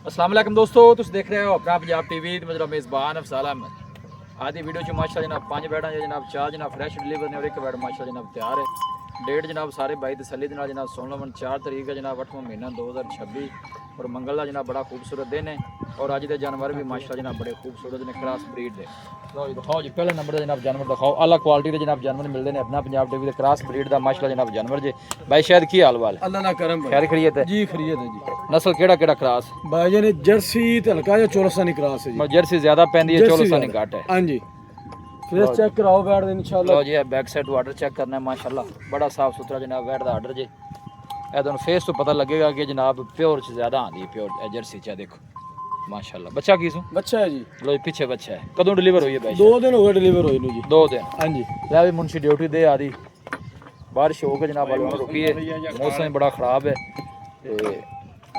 अस्सलाम वालेकुम दोस्तों, तुम देख रहे हो अपना पंजाब टीवी। मेरा मेज़बान अफसाल अहमद। आज दी वीडियो च माशाल्लाह जनाब 5 बैठां जनाब 4 जनाब फ्रैश डिलीवर ने और एक बैठ माशाल्लाह जनाब तैयार है। डेट जनाब सारे भाई तसल्ली दे नाल जनाब सुन लो। 4 तारीख है जनाब 8वां महीना 2026 और मंगल का जनाब बड़ा खूबसूरत दिन है। और अज के जानवर भी माशाल्लाह जनाब बड़े खूबसूरत ने, क्रॉस ब्रीड दे। लो जी दिखाओ जी, पहले नंबर जनाब जानवर दिखाओ। अलग क्वालिटी के जनाब जानवर मिलते हैं अपना पंजाब टीवी के क्रॉस ब्रीड का माशाल्लाह जनाब जानवर जी। भाई शायद की हाल वाल अल्लाह ना करम भाई। खैर खड़ियत है जी खरीद है जी। नस्ल केड़ा केड़ा क्रॉस भाई जी ने जर्सी ते हल्का या चोलस्तानी क्रॉस है जी। जर्सी ज्यादा पैंदी है, जर्सी चोलस्तानी ज्यादा। घट है। हां जी फेस चेक कराओ बैठ दे इंशाल्लाह। लो जी बैक साइड वाटर चेक करना है माशाल्लाह बड़ा साफ सुथरा जनाब बैठ दा आर्डर जी। ए तुहानू फेस तो पता लगेगा कि जनाब प्योर च ज्यादा आंदी है, प्योर जर्सी च देखो माशाल्लाह। बच्चा की सू बच्चा है जी। लो जी पीछे बच्चा है। कदों डिलीवर हुई है भाई? 2 दिन हो गए डिलीवर होई नु जी। 2 दिन। हां जी ले भी मुंशी ड्यूटी दे आदी बारिश हो गई जनाब वाले रुकी है, मौसम बड़ा खराब है ते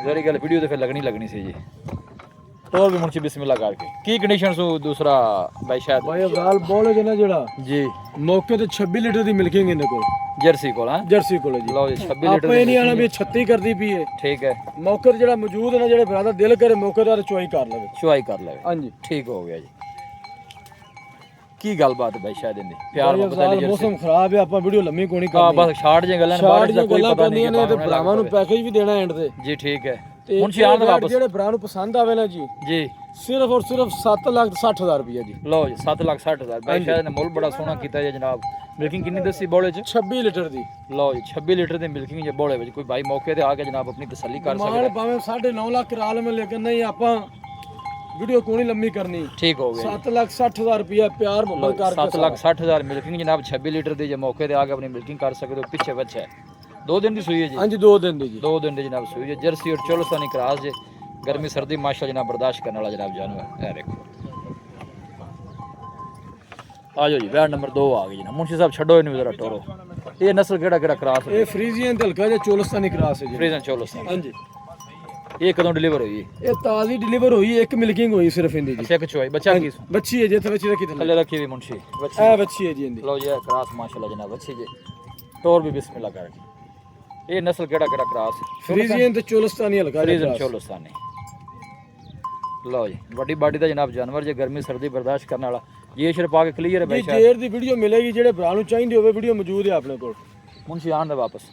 जरी गल वीडियो तो फिर लगनी सी जी। तो भी मुंशी बिस्मिल्लाह करके की कंडीशन सू दूसरा भाई शायद भाई अफजाल बोले जे ना जेड़ा जी मौके ते 26 लीटर दी मिल्किंग इनदे कोल जर्सी को हां जर्सी कोल जी। लो जी 26 लीटर आपे नहीं आना भी 36 करदी पई है। ठीक है, मौके ते जेड़ा मौजूद है ना जेड़े भरा दा दिल करे मौके दा चोई कर लवे। चुआई कर ले। हां जी ठीक हो गया जी। की गलबात भाई शायद इंदी प्यार भाई मोहब्बत अफजाल वाली मौसम खराब है आपा वीडियो लंबी कोनी हां करनी। बस शार्ट जे गल्लां शार्ट बारिश दा दी कोई गल्लां पता नहीं करनियां ने ते भरावां नु पैकेज भी देना एंड ते जी। ठीक है ते मुंशी आन दे वापस जेड़े भरा नु पसंद आवे ना जी जी। सिर्फ और सिर्फ 7,60,000 रुपया जी। लो जी 7,60,000 भाई शायद ने मुल बड़ा सोहना कीता है जनाब। मिल्किंग कितनी दसी बोले च? 26 लीटर दी लो जी 26 लीटर दी मिल्किंग जे बोले विच कोई भाई मौके ते आके जनाब अपनी तसल्ली कर सकदा माल है। भावे 9.5 लाख करा ले में, लेकिन नहीं आपा वीडियो कोनी लंबी करनी। ठीक हो गया 7,60,000 रुपया प्यार मोहब्बत करके 7,60,000 मिल्किंग जनाब 26 लीटर दी जे मौके ते आके अपनी मिल्किंग कर सकदे हो। पीछे बच्चा है 2 दिन दी सुई है जी। हां जी 2 दिन दी जी। 2 दिन दी जनाब सुई है। जर्सी और चोलस्तानी क्रॉस जे गर्मी सर्दी माशा जनाब बर्दाश्त करने वाला जनाब जानवर। ए देखो आ जाओ जी बैड नंबर 2 आ गई जनाब। मुंशी साहब छड़ो इन्हें जरा टोरो। ये नस्ल केड़ा केड़ा क्रॉस है? ये फ्रीजियन ते हल्का जे चोलस्तानी क्रॉस है जी। फ्रीजन चोलस्तानी। हां जी ये कदों डिलीवर हुई? ये ताजी डिलीवर हुई, एक मिल्किंग हुई सिर्फ इंदी जी। अच्छा एक चुआई बच्चा की बच्ची है जे थे बच्ची रखी थले। थल्ले रखी हुई मुंशी बच्ची। ए बच्ची है जी इंदी। लो जी ये क्रॉस माशाल्लाह जनाब अच्छी जी। टोर भी बिस्मिल्लाह कर। ये नस्ल केड़ा केड़ा क्रॉस? फ्रीजियन ते चोलस्तानी हल्का जे फ्रीजन क्रॉस। चोलस्तानी। लो जी बड़ी बाडी दा जनाब जानवर जे गर्मी सर्दी बर्दाश्त करने वाला। ये सिर्फ आके क्लियर है जी भाई शायद। जेर दी वीडियो मिलेगी जेड़े भरा नु चाहिंदी होवे वीडियो मौजूद है अपने कोल। मुंशी आन दे वापस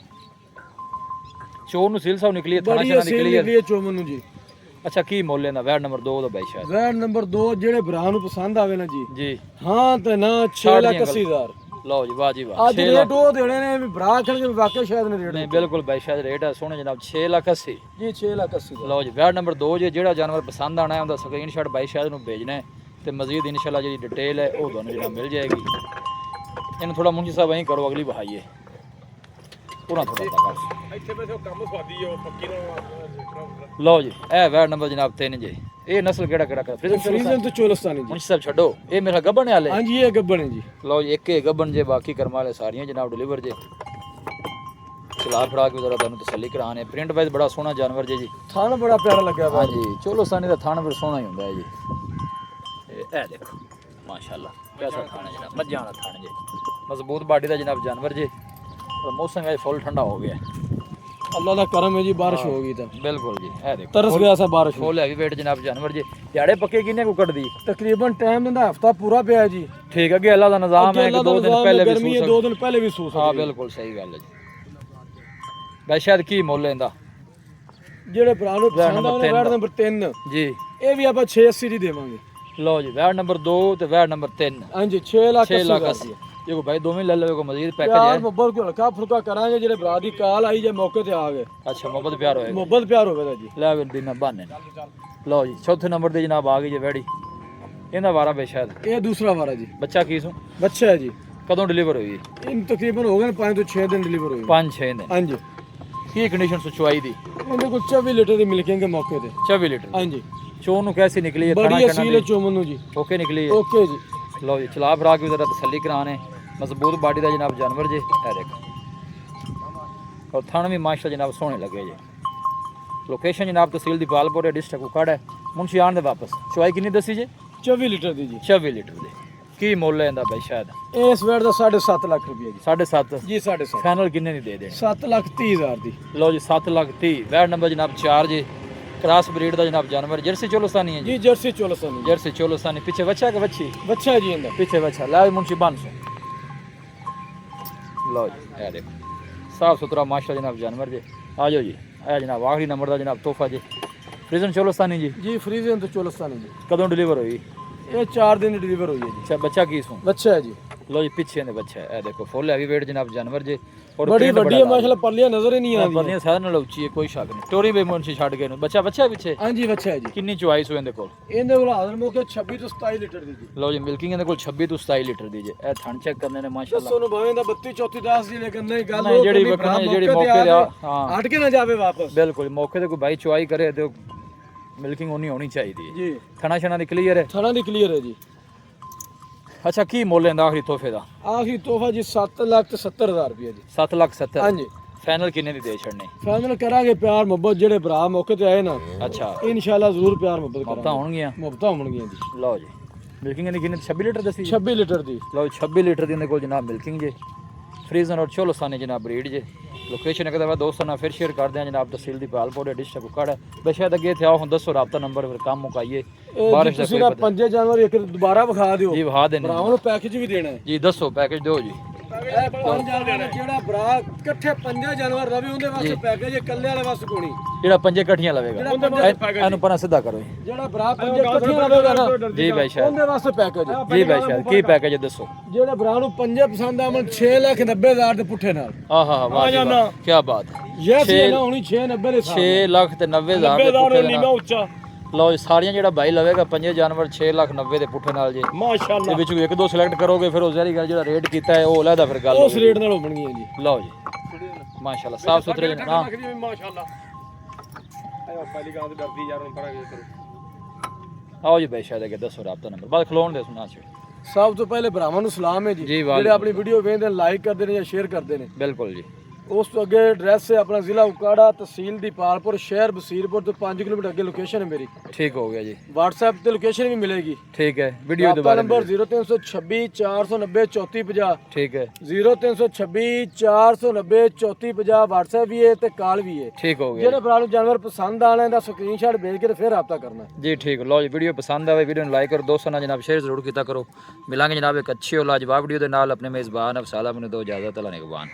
चोर नु सील साहब निकली है थाना बड़ी शना असील निकली है। निकली है चोमन नु जी। अच्छा की मोल लेंदा वैड नंबर 2 दा भाई शायद वैड नंबर 2 जेड़े भरा नु पसंद आवे ना जी। जी। हाँ ते ना 6,80,000। लो जी वाह जी वाह आज रेट वो देने ने भी भरा आखण के वाकई शायद ने रेट नहीं बिल्कुल भाई शायद रेट है सोने जनाब 6,80,000 जी 6,80,000। लो जी वैड नंबर 2 जे जेड़ा जानवर पसंद आना है उनका स्क्रीनशॉट भाई शायद नु भेजना है ते मजीद इंशाल्लाह जी डिटेल है वो दोनों जनाब मिल जाएगी। इन थोड़ा मुंशी साहब वहीं करो अगली बहाइए पूरा थोड़ा कर। ਇੱਥੇ ਬਸ ਕੰਮ ਸਵਾਦੀ ਉਹ ਪੱਕੀ ਨੂੰ। लो जी ए वैड नंबर जनाब 3 जी। ये नस्ल केड़ा केड़ा कर फ्रीजन तो चोलस्तानी जी। मुंशी साहब छड़ो ये मेरा गब्बन है हाले। हां जी ये गब्बन है जी। लो जी एक गब्बन जे बाकी कर्म वाले सारियां जनाब डिलीवर जे। चला फड़ा के जरा तुहानू तसल्ली कराने। प्रिंट वाइज बड़ा सोहना जानवर जे जी। थान बड़ा प्यारा लगा हाँ जी चोलस्तानी दा थान फिर सोहना ही हुंदा है जी। ए देखो माशाल्लाह कैसा थान है जनाब, मज्जां दा थान जी। मजबूत बाडी दा जनाब जानवर जे और मौसम है फुल ठंडा हो गया है। अल्लाह दा करम है जी बारिश होगी तो बिल्कुल जी। ए देखो तरस गया सा बारिश हो। फुल हैवी वेट जनाब जानवर जी। दिहाड़े पक्के किन्ने को कट दी? तकरीबन टाइम दिंदा हफ्ता पूरा पिया जी। ठीक है अगे अल्लाह दा निजाम है कि 2 दिन पहले भी गर्मी है 2 दिन पहले भी सू हाँ बिल्कुल सही गल है जी। भाई शायद की मुੱਲ लेंदा जेड़े भरा नु पसंद आवे वैड नंबर 3 जी? ਇਹ ਵੀ ਆਪਾਂ 680 ਦੀ ਦੇਵਾਂਗੇ। लो जी वैड नंबर 2 ते वैड नंबर 3 ਹਾਂਜੀ 6,80,000 6,80,000 ये को भाई दोवें ले लो को मजीद पैकेज प्यार है। मोहब्बत को हल्का फुल्का करांगे जेड़े भरा दी काल आई जे मौके ते आ गए। अच्छा मोहब्बत प्यार होएगा मोहब्बत प्यार होवेगा जी। ले भी बिना बहाने लो जी चौथे नंबर ते जनाब आ गई जे वैड़ी इहदा वारा बे शायद ਇਹ दूसरा वारा जी। बच्चा की सू बच्चा है जी। कदों डिलीवर हुई? इन तकरीबन हो गए 5 ਤੋਂ 6 दिन डिलीवर हुई। 5-6 दिन। ਹਾਂਜੀ की कंडीशन सु चुआई दी? ਉਹਦੇ ਕੋਲ 24 ਲੀਟਰ ਦੀ ਮਿਲਕਿੰਗ ਦੇ ਮੌਕੇ ਤੇ। 24 लीटर ਹਾਂਜੀ चोर नु कैसी निकली है? ਬੜੀ खाना ਅਸੀਲ ਹੈ ਚੋਮਨ ਨੂੰ ਜੀ। ओके निकली है। ਓਕੇ ਜੀ। लो जी चला फरा के जरा तसल्ली कराने। मजबूत बाडी दा जनाब जानवर जे ए देखो और थान भी माशा जनाब सोहने लगे जे। लोकेशन जनाब तहसील दीपालपुर है डिस्ट्रिक्ट कुकड़ है। मुंशी आन दे वापस चुआई कितनी दसी जे? 24 ਲੀਟਰ ਦੀ ਜੀ। 26 लीटर दे। की मुੱਲ लेंदा भाई शायद? ਇਸ ਵੇੜ ਦਾ 7.5 ਲੱਖ ਰੁਪਏ ਜੀ। 7.5 ਜੀ 7.5 फाइनल किन्ने दी दे देनी? 7,30,000 ਦੀ। लो जी 7,30,000 वैड नंबर जनाब 4 जी क्रास ब्रीड का जनाब जानवर जर्सी चोलस्तानी है जी जी जर्सी चोलस्तानी जर्सी चोलस्तानी पीछे बच्चा के बच्ची बच्चा है जी इंदा पीछे बच्चा ला मुंशी 500 लो जी ये देखो साफ सुथरा माशा जनाब जानवर जी आ जाओ जी आया जनाब आखिरी नंबर का जनाब तोहफा जी फ्रीजन चोलस्तानी जी जी फ्रीजन तो चोलस्तानी जी कदों डिलीवर हुई ये 4 दिन डिलीवर हुई है जी अच्छा बच्चा की सू बच्चा है जी लो जी पीछे ने बच्चा है ये देखो फुल हैवी वेट जनाब जानवर जी और बड़ी प्रिंट ਵੱਡੀ बड़ा है लाल। माशाल्लाह परलियां नजर ही नहीं हाँ, आती परनियां सारे नाल ਉੱਚੀ है कोई शक नहीं टोरी बे मुंशी छड़ गए बच्चा बच्चा पीछे हां जी बच्चा है जी किन्नी चॉइस हो ਇਹਦੇ ਕੋਲ ਇਹਦੇ ਕੋਲ ਹਾਜ਼ਰ ਮੌਕੇ 26 ਤੋਂ 27 ਲੀਟਰ ਦੀ ਜੀ ਲਓ ਜੀ ਮਿਲਕਿੰਗ ਇਹਦੇ ਕੋਲ 26 ਤੋਂ 27 ਲੀਟਰ ਦੀ ਜੇ ਇਹ ਥਣ ਚੈੱਕ ਕਰਨੇ ਨੇ ਮਾਸ਼ਾਅੱਲਾ ਦੱਸੋ ਨੂੰ ਭਾਵੇਂ ਦਾ 32 34 10 ਦੀ ਲੇਕਿਨ ਨਹੀਂ ਗੱਲ ਨਹੀਂ, ਉਹ ਜਿਹੜੀ ਕਰਨੀ, ਵਕਣਾ ਭਰਾ ਜਿਹੜੀ ਮੌਕੇ ਮੌਕੇ ਤੇ ਤੇ ਆ ਹਾਂ। ਹਟ ਕੇ ਨਾ ਜਾਵੇ ਵਾਪਸ ਬਿਲਕੁਲ ਮੌਕੇ ਤੇ ਕੋਈ ਬਾਈ ਚੁਆਈ ਕਰੇ ਤੇ ਮਿਲਕਿੰਗ ਉਨੀ ਹੋਣੀ ਚਾਹੀਦੀ ਹੈ ਜੀ ਥਣਾ ਛਣਾ ਦੀ ਕਲੀਅਰ ਹੈ ਥਣਾ ਦੀ ਕਲੀਅਰ ਹੈ ਜੀ ਅੱਛਾ ਕੀ ਮੁੱਲ ਇਹਦਾ ਆਖਰੀ ਤੋਹਫੇ ਦਾ ਆਖਰੀ ਤੋਹਫਾ ਜੀ 7,70,000 ਰੁਪਏ ਜੀ 7,70,000 ਹਾਂਜੀ ਫਾਈਨਲ ਕਿੰਨੇ ਦੀ ਦੇ ਛੜਨੇ ਫਾਈਨਲ ਕਰਾਂਗੇ ਪਿਆਰ ਮੁਹੱਬਤ ਜਿਹੜੇ ਭਰਾ ਮੌਕੇ ਤੇ ਆਏ ਨਾ ਅੱਛਾ ਇਨਸ਼ਾਅੱਲਾ ਜ਼ਰੂਰ ਪਿਆਰ ਮੁਹੱਬਤ ਤਾਂ ਕਰਾਂਗੇ ਹੋਣਗੀਆਂ ਮੁਹੱਬਤਾਂ ਹੋਣਗੀਆਂ ਜੀ ਲਓ ਜੀ ਮਿਲਕਿੰਗ ਦੀ ਕਿੰਨੇ 26 ਲੀਟਰ ਦੱਸੀ ਜੀ? 26 ਲੀਟਰ ਦੀ ਲਓ ਜੀ, 26 ਲੀਟਰ ਦੀ ਇਹਦੇ ਕੋਲ ਜਨਾਬ ਮਿਲਕਿੰਗ ਜੇ ਫਰੀਜ਼ਨ ਔਰ ਚੋਲਸਾਨੀ ਜਨਾਬ ਬਰੀਡ ਜੇ ਲੋਕੇਸ਼ਨ ਇੱਕ ਦਫਾ ਦੋਸਤਾਂ ਨਾਲ ਫਿਰ ਸ਼ੇਅਰ ਕਰਦੇ ਆ ਜਨਾਬ ਤਹਿਸੀਲ ਦੀ ਪਾਲਪੁਰ ਡਿਸਟ੍ਰਿਕਟ ਕੁੱਕੜ ਬੇਸ਼ੱਕ ਅੱਗੇ ਇੱਥੇ ਆਓ ਹੁਣ ਦੱਸੋ ਰਾਬਤਾ ਨੰਬਰ ਫਿਰ ਕੰਮ ਮੁਕਾਈਏ ਬਾਰਿਸ਼ ਦਾ ਤੁਸੀਂ ਕੋਈ ਨਾ ਪਤਾ 5 ਜਨਵਰੀ ਇੱਕ ਦੁਬਾਰਾ ਵਿਖਾ ਦਿਓ ਜੀ ਵਹਾ ਦੇਣੇ ਭਰਾਵਾਂ ਨੂੰ ਪੈਕੇਜ ਵੀ ਦੇਣਾ ਹੈ ਜੀ ਦੱਸੋ ਪੈਕੇਜ ਦਿਓ ਜੀ ਇਹ 5 ਜਨਵਰੀ ਜਿਹੜਾ ਭਰਾ ਇਕੱਠੇ 5 ਜਨਵਰੀ ਰਵੀ ਉਹਦੇ ਵਾਸਤੇ ਪੈਕੇਜ ਇਕੱਲੇ ਵਾਲੇ ਵਾਸਤੇ ਕੋਣੀ ਜਿਹੜਾ ਪੰਜੇ ਇਕੱਠੀਆਂ ਲਵੇਗਾ ਇਹਨੂੰ ਪਰਾਂ ਸਿੱਧਾ ਕਰੋ ਜੀ ਜਿਹੜਾ ਭਰਾ 5 ਇਕੱਠੀਆਂ ਲਵੇਗਾ ਨਾ ਜੀ ਬਾਈ ਸ਼ਾਹ ਉਹਦੇ ਵਾਸਤੇ ਪੈਕੇਜ ਹੈ ਜੀ ਬਾਈ ਸ਼ਾਹ ਕੀ ਪੈਕੇਜ ਹੈ ਦੱਸੋ ਜਿਹੜੇ ਭਰਾ ਨੂੰ 5 ਪਸੰਦ ਆਵਣ 6,90,000 ਦੇ ਪੁੱਠੇ ਨਾਲ ਆਹਾ ਵਾਹ ਜੀ ਵਾਹ ਕੀ ਬਾਤ ਹੈ ਇਹ ਸੀ ਨਾ ਹੁਣੀ 6,90 ਦੇ 6 ਲੱਖ ਤੇ 90,000 ਦੇ ਪੁੱਠੇ ਦੇ ਨਾਲ ਉੱਚਾ ਲਓ ਜੀ ਸਾਰੀਆਂ ਜਿਹੜਾ ਬਾਈ ਲਵੇਗਾ ਪੰਜੇ ਜਾਨਵਰ 6,90,000 ਦੇ ਪੁੱਠੇ ਨਾਲ ਜੀ ਮਾਸ਼ਾਅੱਲਾ ਦੇ ਵਿੱਚੋਂ ਇੱਕ ਦੋ ਸਿਲੈਕਟ ਕਰੋਗੇ ਫਿਰ ਉਹ ਜ਼ਹਿਰੀ ਗੱਲ ਜਿਹੜਾ ਰੇਟ ਕੀਤਾ ਹੈ ਉਹ ਅਲੱਗਾ ਫਿਰ ਗੱਲ ਉਸ ਰੇਟ ਨਾਲ ਬਣਗੀਆਂ ਜੀ ਲਓ ਜੀ ਮਾਸ਼ਾਅੱਲਾ ਸਾਫ ਸੁਥਰੇ ਹਾਂ ਮਾਸ਼ਾਅੱਲਾ ਆਇਆ ਪਹਿਲੀ ਗਾਂ ਤੇ ਡਰਦੀ ਯਾਰ ਹੁਣ ਪਰਾਂ ਕਰੋ ਆਓ ਜੀ ਬਾਈ ਸ਼ਾਹ ਦੇ ਦੱਸੋ ਰਾਬਤਾ ਨੰਬਰ ਬਾਅਦ ਖਲੋਣ ਦੇ ਸੁਣਾ ਚ ਸਭ ਤੋਂ ਪਹਿਲੇ ਭਰਾਵਾਂ ਨੂੰ ਸਲਾਮ ਹੈ ਜੀ ਜੀ, ਜਿਹੜੇ ਆਪਣੀ ਵੀਡੀਓ ਵੇਖਦੇ ਨੇ ਲਾਈਕ ਕਰਦੇ ਨੇ ਜਾਂ ਸ਼ੇਅਰ ਕਰਦੇ ਨੇ ਬਿਲਕੁਲ ਜੀ ਉਸ ਤੋਂ ਅੱਗੇ ਐਡਰੈਸ ਹੈ ਆਪਣਾ ਜ਼ਿਲ੍ਹਾ ਉਕਾੜਾ ਤਹਿਸੀਲ ਦੀਪਾਲਪੁਰ ਸ਼ਹਿਰ ਬਸੀਰਪੁਰ ਤੋਂ 5 ਕਿਲੋਮੀਟਰ ਅੱਗੇ ਲੋਕੇਸ਼ਨ ਹੈ ਮੇਰੀ ਠੀਕ ਹੋ ਗਿਆ ਜੀ WhatsApp ਤੇ ਲੋਕੇਸ਼ਨ ਵੀ ਮਿਲੇਗੀ ਠੀਕ ਹੈ ਵੀਡੀਓ ਆਪਣਾ ਦੁਬਾਰਾ ਨੰਬਰ 0326 490 3450 ਠੀਕ ਹੈ 0326 490 3450 WhatsApp ਵੀ ਹੈ ਤੇ ਕਾਲ ਵੀ ਹੈ ਠੀਕ ਹੋ ਗਿਆ ਜਿਹੜੇ ਭਰਾ ਨੂੰ ਜਾਨਵਰ ਪਸੰਦ ਆਣਾ ਦਾ ਸਕਰੀਨਸ਼ਾਟ ਭੇਜ ਕੇ ਤੇ ਫਿਰ ਰਾਬਤਾ ਕਰਨਾ ਜੀ ਠੀਕ ਲਓ ਜੀ ਵੀਡੀਓ ਪਸੰਦ ਆਵੇ ਵੀਡੀਓ ਨੂੰ ਲਾਈਕ ਕਰੋ ਦੋਸਤਾਂ ਨਾਲ ਜਨਾਬ ਸ਼ੇਅਰ ਜ਼ਰੂਰ ਕੀਤਾ ਕਰੋ ਮਿਲਾਂਗੇ ਜਨਾਬ ਇੱਕ ਅੱਛੀ ਔਰ ਲਾਜਵਾਬ ਵੀਡੀਓ ਦੇ ਨਾਲ ਆਪਣੇ ਮੇਜ਼ਬਾਨ ਅਫਸਾਲਾ ਮੈਨੂੰ ਦੋ ਇਜਾਜ਼ਤ ਅੱਲਾ ਨਿਗਹਬਾਨ